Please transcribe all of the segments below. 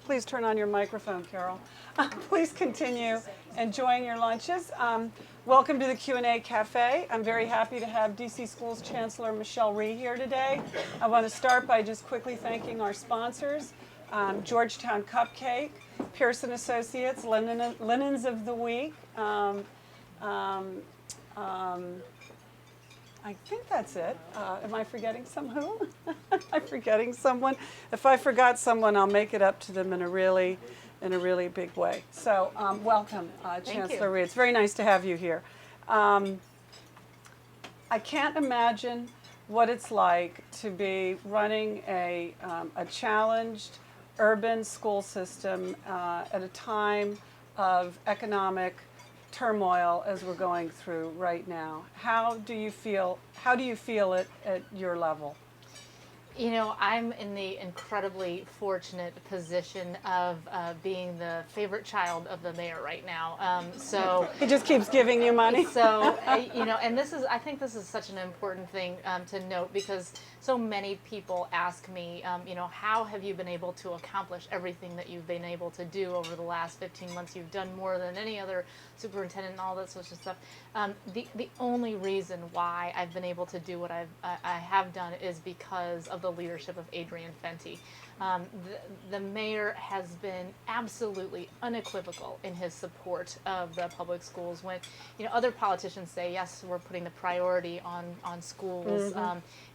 please turn on your microphone, Carol. Please continue enjoying your lunches. Welcome to the Q&A Cafe. I'm very happy to have DC Schools Chancellor Michelle Rhee here today. I want to start by just quickly thanking our sponsors, Georgetown Cupcake, Pearson Associates, Linens of the Week. I think that's it. Am I forgetting who? Am I forgetting someone? If I forgot someone, I'll make it up to them in a really big way. So welcome, Chancellor Rhee. It's very nice to have you here. I can't imagine what it's like to be running a challenged urban school system at a time of economic turmoil as we're going through right now. How do you feel it at your level? You know, I'm in the incredibly fortunate position of being the favorite child of the mayor right now. So he just keeps giving you money. So you know, and I think this is such an important thing to note, because so many people ask me, you know, how have you been able to accomplish everything that you've been able to do over the last 15 months? You've done more than any other superintendent and all that sort of stuff. The only reason why I've been able to do what I have done is because of the leadership of Adrian Fenty. The mayor has been absolutely unequivocal in his support of the public schools. When, you know, other politicians say, yes, we're putting the priority on schools,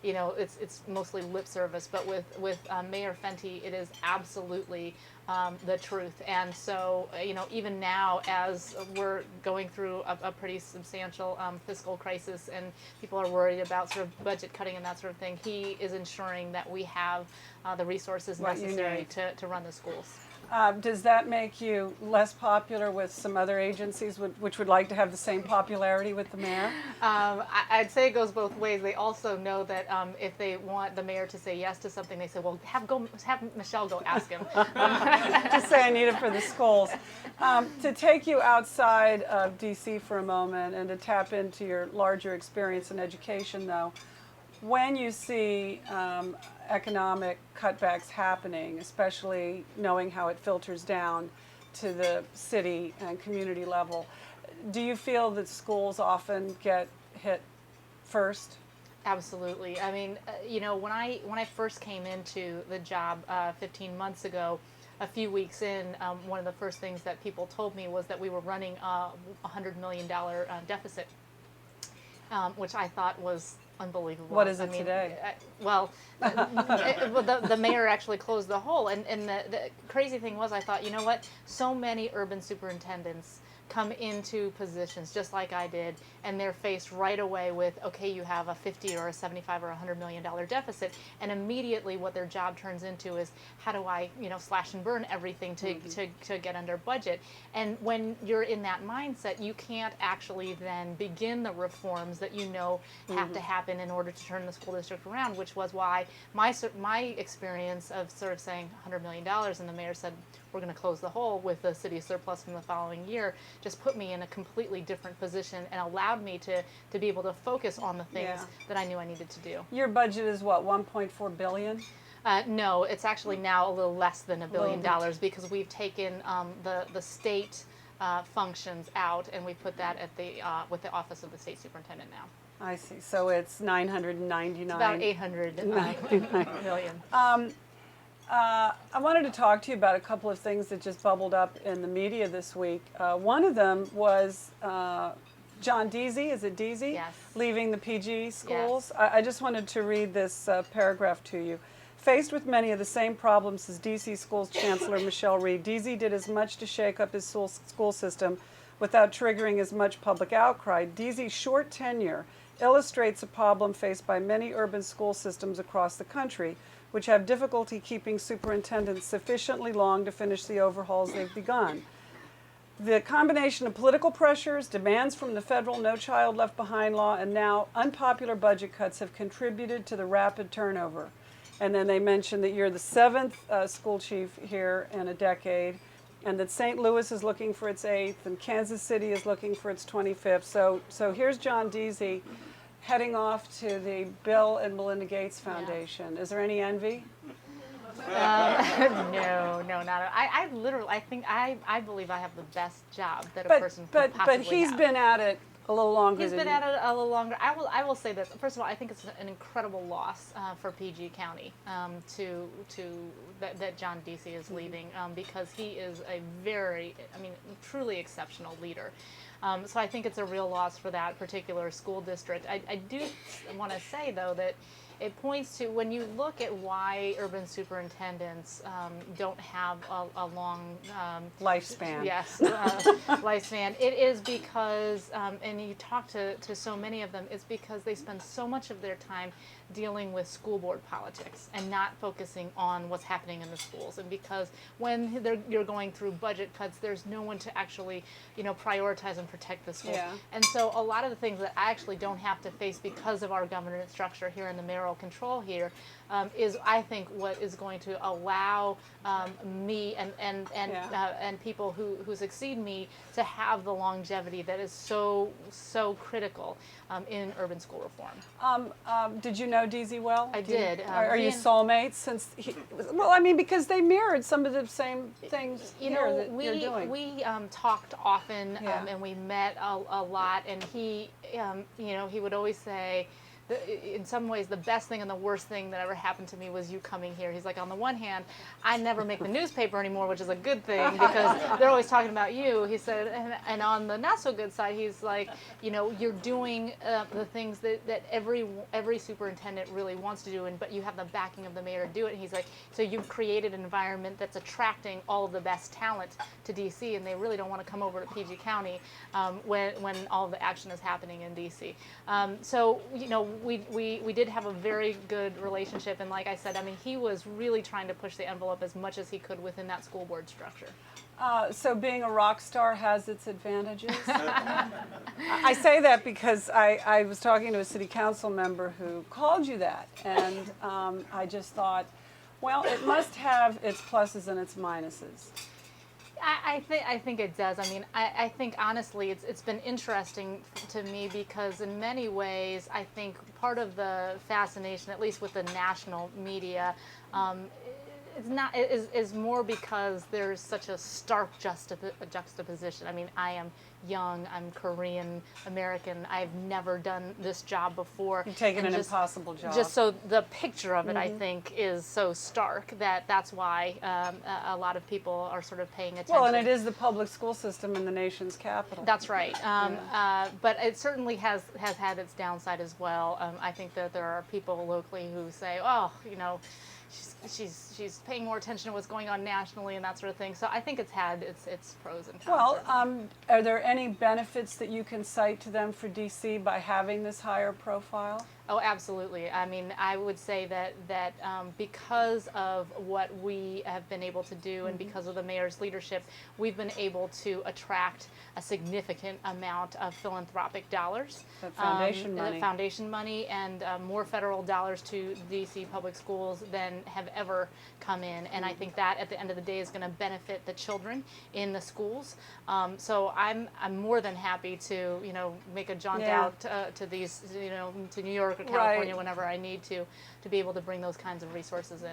you know, it's mostly lip service, but with Mayor Fenty, it is absolutely the truth. And so, you know, even now, as we're going through a pretty substantial fiscal crisis and people are worried about sort of budget cutting and that sort of thing, he is ensuring that we have the resources necessary to run the schools. Does that make you less popular with some other agencies which would like to have the same popularity with the mayor? I'd say it goes both ways. They also know that if they want the mayor to say yes to something, they say, well, have Michelle go ask him. Just say I need it for the schools. To take you outside of DC for a moment and to tap into your larger experience in education, though, when you see economic cutbacks happening, especially knowing how it filters down to the city and community level, do you feel that schools often get hit first? Absolutely. I mean, you know, when I first came into the job 15 months ago, a few weeks in, one of the first things that people told me was that we were running a $100 million deficit, which I thought was unbelievable. What is it today? The mayor actually closed the hole. And the crazy thing was, I thought, you know what? So many urban superintendents come into positions just like I did, and they're faced right away with, okay, you have a 50 or a 75 or $100 million deficit, and immediately what their job turns into is, how do I, you know, slash and burn everything to get under budget? And when you're in that mindset, you can't actually then begin the reforms that you know have to happen in order to turn the school district around, which was why my experience of sort of saying $100 million, and the mayor said, we're going to close the hole with the city surplus from the following year, just put me in a completely different position and allowed me to be able to focus on the things that I knew I needed to do. Your budget is what, $1.4 billion? No, it's actually now a little less than $1 billion, because we've taken the state functions out, and we put that at with the Office of the State Superintendent now. I see. So it's 999. It's about 800 million. I wanted to talk to you about a couple of things that just bubbled up in the media this week. One of them was John Deasy, is it Deasy? Yes. Leaving the PG schools. Yes. I just wanted to read this paragraph to you. Faced with many of the same problems as DC Schools Chancellor Michelle Rhee, Deasy did as much to shake up his school system without triggering as much public outcry. Deasy's short tenure illustrates a problem faced by many urban school systems across the country, which have difficulty keeping superintendents sufficiently long to finish the overhauls they've begun. The combination of political pressures, demands from the federal No Child Left Behind law, and now unpopular budget cuts have contributed to the rapid turnover. And then they mentioned that you're the 7th school chief here in a decade, and that St. Louis is looking for its 8th, and Kansas City is looking for its 25th. So here's John Deasy heading off to the Bill and Melinda Gates Foundation. Yeah. Is there any envy? No, no, not at I literally, I believe I have the best job that a person could possibly But he's have. been at it a little longer He's than been you. at it a little longer. I will say this. First of all, I think it's an incredible loss for PG County that John Deasy is leaving because he is a very, I mean, truly exceptional leader. So I think it's a real loss for that particular school district. I do want to say though that it points to when you look at why urban superintendents don't have a long Lifespan. yes lifespan. It is because, and you talk to so many of them, it's because they spend so much of their time dealing with school board politics and not focusing on what's happening in the schools. And because when you're going through budget cuts, there's no one to actually, prioritize and protect the schools. Yeah. And so a lot of the things that I actually don't have to face because of our governance structure here in the mayoral control here is, I think, what is going to allow me and people who succeed me to have the longevity that is so critical in urban school reform. Did you know Deasy well? I did. Are you soulmates? Since well, I mean, because they mirrored some of the same things that you're doing. We talked often Yeah. and we met a lot. And he would always say, in some ways, the best thing and the worst thing that ever happened to me was you coming here. He's like, on the one hand, I never make the newspaper anymore, which is a good thing because they're always talking about you. He said, and on the not so good side, he's like, you're doing the things that every superintendent really wants to do, but you have the backing of the mayor to do it. And he's like, so you've created an environment that's attracting all of the best talent to DC, and they really don't want to come over to PG County when all the action is happening in DC. So we did have a very good relationship, and like I said, I mean, he was really trying to push the envelope as much as he could within that school board structure. So being a rock star has its advantages. I say that because I was talking to a city council member who called you that, and I just thought, well, it must have its pluses and its minuses. I think it does. I mean, I think honestly, it's been interesting to me because in many ways, I think part of the fascination, at least with the national media, is more because there's such a stark juxtaposition. I mean, I am young, I'm Korean American, I've never done this job before. You've taken an impossible job. Just so the picture of it, I think, is so stark that's why a lot of people are sort of paying attention. Well, and it is the public school system in the nation's capital. That's right. But it certainly has had its downside as well. I think that there are people locally who say, oh, she's paying more attention to what's going on nationally and that sort of thing. So I think it's had its pros and cons. Well, are there any benefits that you can cite to them for DC by having this higher profile? Oh, absolutely. I mean, I would say that because of what we have been able to do and because of the mayor's leadership, we've been able to attract a significant amount of philanthropic dollars. Foundation money. And more federal dollars to DC public schools than have ever come in. And I think that at the end of the day is going to benefit the children in the schools. So I'm more than happy to, make a jaunt out to these, to New York or California whenever I need to be able to bring those kinds of resources in.